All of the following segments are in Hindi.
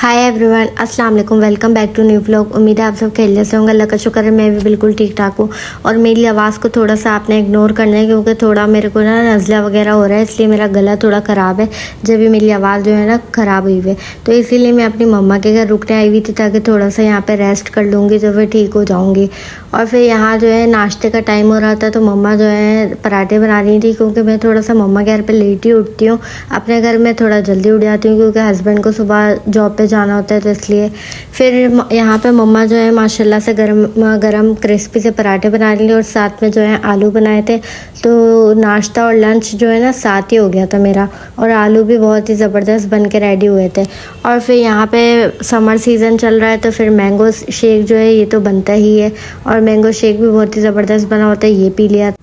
हाय एवरीवन, अस्सलाम वालेकुम। Welcome back to new vlog. उम्मीद है आप सब खैरियत से होंगे। अल्लाह का शुक्र है मैं भी बिल्कुल ठीक ठाक हूँ। और मेरी आवाज़ को थोड़ा सा आपने इग्नोर करना है क्योंकि थोड़ा मेरे को ना नज़ला वगैरह हो रहा है, इसलिए मेरा गला थोड़ा ख़राब है। जब भी मेरी आवाज़ जो है ना ख़राब हुई है, तो इसीलिए मैं अपनी मम्मा के घर रुकने आई हुई थी ताकि थोड़ा सा यहाँ पर रेस्ट कर लूँगी तो फिर ठीक हो जाऊँगी। और फिर यहाँ जो है नाश्ते का टाइम हो रहा था तो मम्मा जो है पराठे बना रही थी, क्योंकि मैं थोड़ा सा मम्मा के घर पे लेट ही उठती हूँ। अपने घर में थोड़ा जल्दी उठ जाती हूँ क्योंकि हस्बैंड को सुबह जॉब पे जाना होता है, तो इसलिए फिर यहाँ पे मम्मा जो है माशाल्लाह से गरम गरम क्रिस्पी से पराठे बना रही और साथ में जो है आलू बनाए थे। तो नाश्ता और लंच जो है ना साथ ही हो गया था मेरा, और आलू भी बहुत ही ज़बरदस्त बन के रेडी हुए थे। और फिर यहाँ पे समर सीज़न चल रहा है तो फिर मैंगो शेक जो है ये तो बनता ही है, और मैंगो शेक भी बहुत ही ज़बरदस्त बना होता है, ये पी लिया।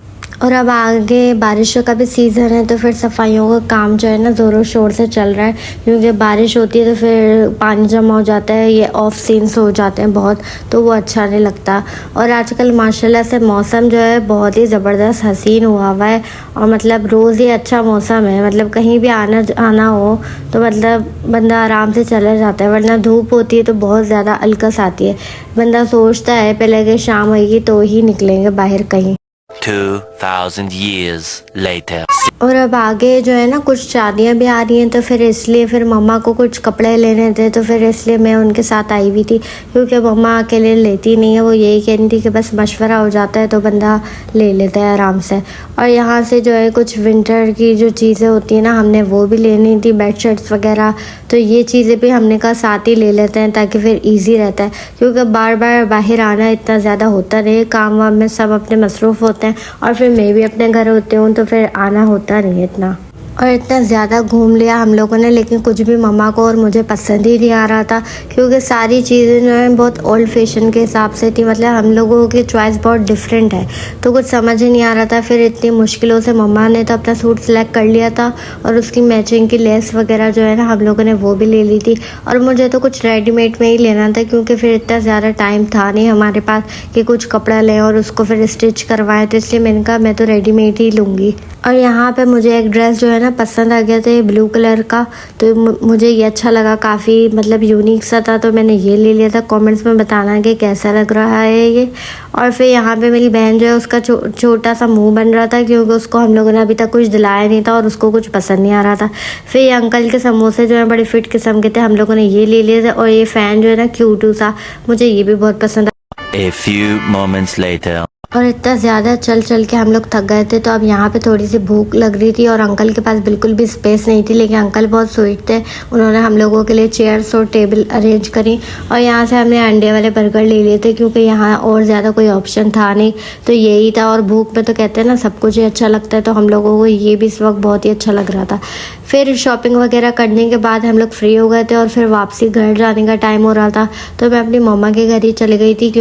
और अब आगे बारिशों का भी सीज़न है तो फिर सफाइयों का काम जो है ना ज़ोरों शोर से चल रहा है, क्योंकि बारिश होती है तो फिर पानी जमा हो जाता है, ये ऑफ सीन्स हो जाते हैं बहुत, तो वो अच्छा नहीं लगता। और आजकल माशाल्लाह से मौसम जो है बहुत ही ज़बरदस्त हसीन हुआ हुआ है, और मतलब रोज़ ही अच्छा मौसम है। मतलब कहीं भी आना हो तो मतलब बंदा आराम से चला जाता है, वरना धूप होती है तो बहुत ज़्यादा अलकस आती है। बंदा सोचता है पहले कि शाम होगी तो ही निकलेंगे बाहर कहीं। 2000 years later. और अब आगे जो है ना कुछ शादियां भी आ रही हैं, तो फिर इसलिए फिर मम्मा को कुछ कपड़े लेने थे, तो फिर इसलिए मैं उनके साथ आई हुई थी, क्योंकि मम्मा अकेले लेती नहीं है। वो यही कह रही थी कि बस मशवरा हो जाता है तो बंदा ले लेता है आराम से। और यहाँ से जो है कुछ विंटर की जो चीज़ें होती हैं ना, हमने वो भी लेनी थी, बेड शीट्स वगैरह। तो ये चीज़ें भी हमने कहा साथ ही ले लेते हैं ताकि फिर ईजी रहता है, क्योंकि बार बार बाहर आना इतना ज़्यादा होता नहीं, काम वाम में सब अपने मसरूफ़ होते हैं, और फिर मैं भी अपने घर होती हूँ तो फिर आना होता नहीं है इतना। और इतना ज़्यादा घूम लिया हम लोगों ने, लेकिन कुछ भी मम्मा को और मुझे पसंद ही नहीं आ रहा था, क्योंकि सारी चीज़ें जो हैं बहुत ओल्ड फैशन के हिसाब से थी। मतलब हम लोगों की चॉइस बहुत डिफरेंट है, तो कुछ समझ ही नहीं आ रहा था। फिर इतनी मुश्किलों से मम्मा ने तो अपना सूट सेलेक्ट कर लिया था, और उसकी मैचिंग की लेस वगैरह जो है ना हम लोगों ने वो भी ले ली थी। और मुझे तो कुछ रेडीमेड में ही लेना था, क्योंकि फिर इतना ज़्यादा टाइम था नहीं हमारे पास कि कुछ कपड़ा लें और उसको फिर स्टिच करवाएं, तो इसलिए मैंने कहा मैं तो रेडीमेड ही लूँगी। और यहाँ पे मुझे एक ड्रेस जो है ना पसंद आ गया था, ये ब्लू कलर का, तो मुझे ये अच्छा लगा, काफ़ी मतलब यूनिक सा था, तो मैंने ये ले लिया था। कमेंट्स में बताना कि कैसा लग रहा है ये। और फिर यहाँ पे मेरी बहन जो है उसका छोटा सा मुंह बन रहा था, क्योंकि उसको हम लोगों ने अभी तक कुछ दिलाया नहीं था और उसको कुछ पसंद नहीं आ रहा था। फिर ये अंकल के समोसे जो है बड़े फिट किस्म के थे, हम लोगों ने ये ले लिए थे। और ये फ़ैन जो है ना क्यूटू सा, मुझे ये भी बहुत पसंद A few moments later. और इतना ज़्यादा चल चल के हम लोग थक गए थे, तो अब यहाँ पे थोड़ी सी भूख लग रही थी, और अंकल के पास बिल्कुल भी स्पेस नहीं थी, लेकिन अंकल बहुत स्वीट थे, उन्होंने हम लोगों के लिए चेयर्स और टेबल अरेंज करी। और यहाँ से हमने अंडे वाले बर्गर ले लिए थे, क्योंकि यहाँ और ज़्यादा कोई ऑप्शन था नहीं, तो यही था। और भूख में तो कहते हैं ना सब कुछ ही अच्छा लगता है, तो हम लोगों को ये भी इस वक्त बहुत ही अच्छा लग रहा था। फिर शॉपिंग वगैरह करने के बाद हम लोग फ्री हो गए थे, और फिर वापसी घर जाने का टाइम हो रहा था, तो मैं अपनी मम्मा के घर ही चली गई थी,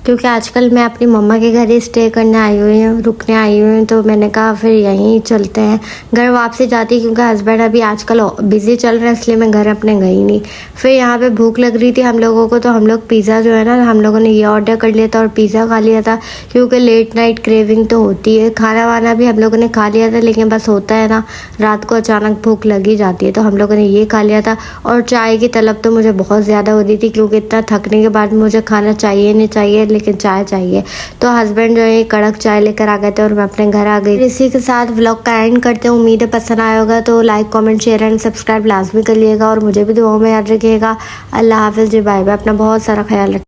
क्योंकि आजकल मैं अपनी मम्मा के घर ही स्टे करने आई हुई हूँ, रुकने आई हुई हूँ, तो मैंने कहा फिर यहीं चलते हैं। घर वापसी जाती, क्योंकि हस्बैंड अभी आजकल बिज़ी चल रहा है, इसलिए मैं घर अपने गई नहीं। फिर यहाँ पे भूख लग रही थी हम लोगों को, तो हम लोग पिज़्ज़ा जो है ना हम लोगों ने ये ऑर्डर कर लिया था और पिज़्ज़ा खा लिया था, क्योंकि लेट नाइट क्रेविंग तो होती है। खाना वाना भी हम लोगों ने खा लिया था, लेकिन बस होता है ना रात को अचानक भूख लगी जाती है, तो हम लोगों ने ये खा लिया था। और चाय की तलब तो मुझे बहुत ज़्यादा होती थी, क्योंकि इतना थकने के बाद मुझे खाना चाहिए नहीं चाहिए, लेकिन चाय चाहिए। तो हस्बैंड जो है कड़क चाय लेकर आ गए थे और मैं अपने घर आ गई। इसी के साथ व्लॉग का एंड करते हैं। उम्मीद है पसंद आया होगा, तो like comment share and subscribe लाजमी कर लिएगा, और मुझे भी दुआओं में याद रखिएगा। अल्लाह हाफिज़ जी, बाय बाय। अपना बहुत सारा ख्याल रखिए।